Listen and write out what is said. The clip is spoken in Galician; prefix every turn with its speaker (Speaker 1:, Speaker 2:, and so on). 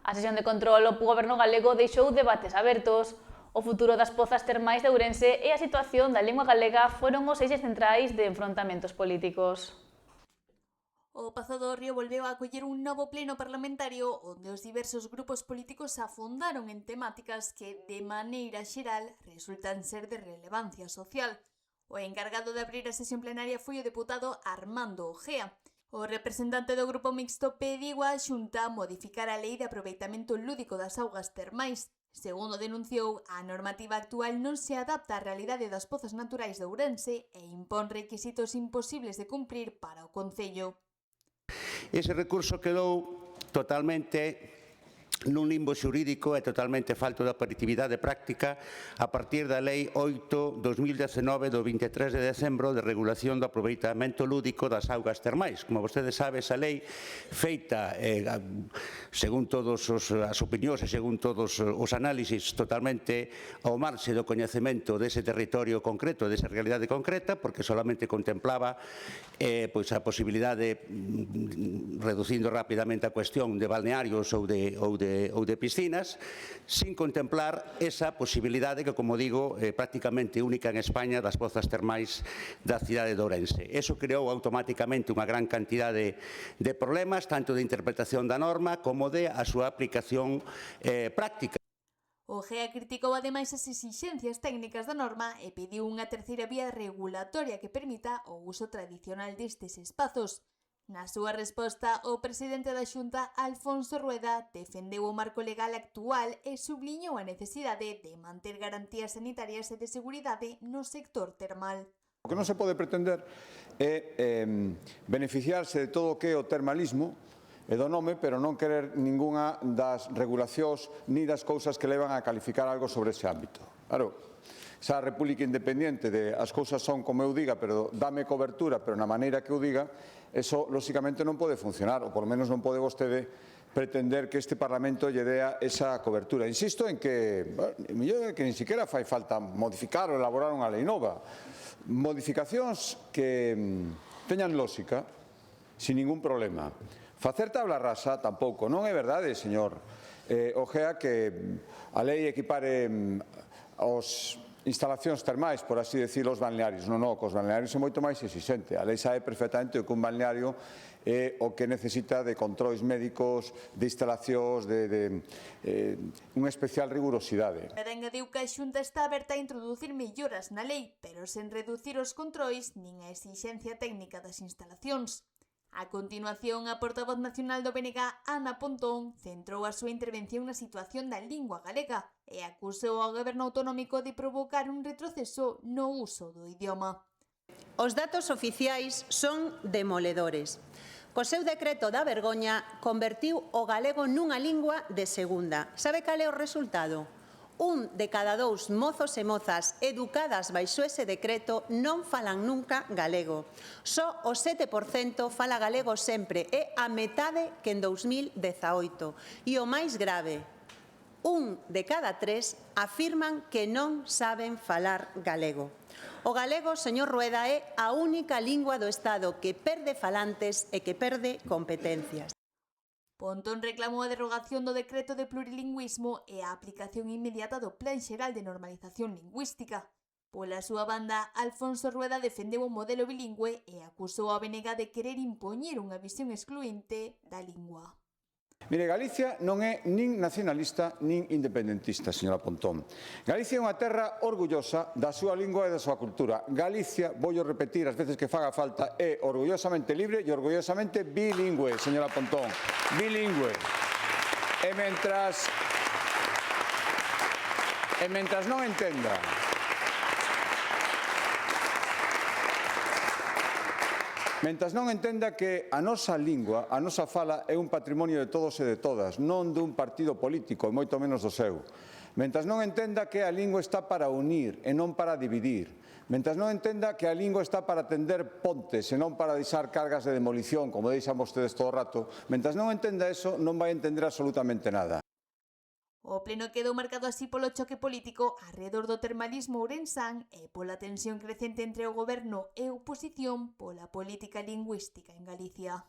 Speaker 1: A sesión de control o goberno galego deixou debates abertos. O futuro das pozas termais de Ourense e a situación da lingua galega foron os eixes centrais de enfrontamentos políticos.
Speaker 2: O Pazo do Río volveu a acoller un novo pleno parlamentario onde os diversos grupos políticos afondaron en temáticas que, de maneira xeral, resultan ser de relevancia social. O encargado de abrir a sesión plenaria foi o deputado Armando Ojea. O representante do grupo mixto pediu á Xunta modificar a lei de aproveitamento lúdico das augas termais. Segundo denunciou, a normativa actual non se adapta á realidade das pozas naturais de Ourense e impón requisitos imposibles de cumprir para o concello.
Speaker 3: Ese recurso quedou totalmente nun limbo xurídico e totalmente falto de operatividade práctica a partir da Lei 8/2019 do 23 de decembro de regulación do aproveitamento lúdico das augas termais. Como vostedes sabe, esa lei feita, según todas as opinións e según todos os análisis, totalmente ao marxe do coñecemento dese territorio concreto, desa realidade concreta, porque solamente contemplaba a posibilidade, reducindo rapidamente a cuestión de balnearios ou de piscinas, sin contemplar esa posibilidade que, como digo, é prácticamente única en España das pozas termais da cidade de Ourense. Eso creou automáticamente unha gran cantidade de problemas, tanto de interpretación da norma como de a súa aplicación práctica.
Speaker 2: Ojea criticou ademais as exixencias técnicas da norma e pediu unha terceira vía regulatoria que permita o uso tradicional destes espazos. Na súa resposta, o presidente da Xunta, Alfonso Rueda, defendeu o marco legal actual e subliñou a necesidade de manter garantías sanitarias e de seguridade no sector termal.
Speaker 4: O que non se pode pretender é beneficiarse de todo o que é o termalismo e do nome, pero non querer ningunha das regulacións ni das cousas que levan a calificar algo sobre ese ámbito. Claro, esa república independiente de as cousas son como eu diga, pero dame cobertura, pero na maneira que eu diga, eso, lóxicamente, non pode funcionar, ou polo menos non pode vostede pretender que este Parlamento lle dea esa cobertura. Insisto en que, que nin siquiera fai falta modificar ou elaborar unha lei nova. Modificacións que teñan lógica, sin ningún problema. Facer tabla rasa tampouco. Non é verdade, señor Ojea, que a lei equipare os instalacións termais, por así decirlo, os balnearios. Non, cos balnearios é moito máis exixente. A lei sabe perfectamente que un balneario é o que necesita de controis médicos, de instalacións, de unha especial rigurosidade.
Speaker 2: Pero engadiu que a Xunta está aberta a introducir melloras na lei, pero sen reducir os controis nin a exixencia técnica das instalacións. A continuación, a portavoz nacional do BNG, Ana Pontón, centrou a súa intervención na situación da lingua galega e acusou ao goberno autonómico de provocar un retroceso no uso do idioma.
Speaker 5: Os datos oficiais son demoledores. Co seu decreto da vergoña, convertiu o galego nunha lingua de segunda. Sabe cal é o resultado? 1 de cada 2 mozos e mozas educadas baixo ese decreto non falan nunca galego. Só o 7% fala galego sempre, é a metade que en 2018. E o máis grave, 1 de cada 3 afirman que non saben falar galego. O galego, señor Rueda, é a única lingua do Estado que perde falantes e que perde competencias.
Speaker 2: Pontón reclamou a derogación do decreto de plurilingüismo e a aplicación inmediata do Plan Xeral de Normalización Lingüística. Pola súa banda, Alfonso Rueda defendeu o modelo bilingüe e acusou a BNG de querer impoñer unha visión excluinte da lingua.
Speaker 4: Mire, Galicia non é nin nacionalista nin independentista, señora Pontón. Galicia é unha terra orgullosa da súa lingua e da súa cultura. Galicia, voulle repetir as veces que faga falta, é orgullosamente libre e orgullosamente bilingüe, señora Pontón. Bilingüe. E mentras non entenda que a nosa lingua, a nosa fala é un patrimonio de todos e de todas, non dun partido político, e moito menos do seu. Mentras non entenda que a lingua está para unir e non para dividir. Mentras non entenda que a lingua está para tender pontes e non para deixar cargas de demolición, como deixan vostedes todo o rato. Mentras non entenda eso, non vai entender absolutamente nada.
Speaker 2: O pleno quedou marcado así polo choque político arredor do termalismo ourensán e pola tensión crecente entre o goberno e a oposición pola política lingüística en Galicia.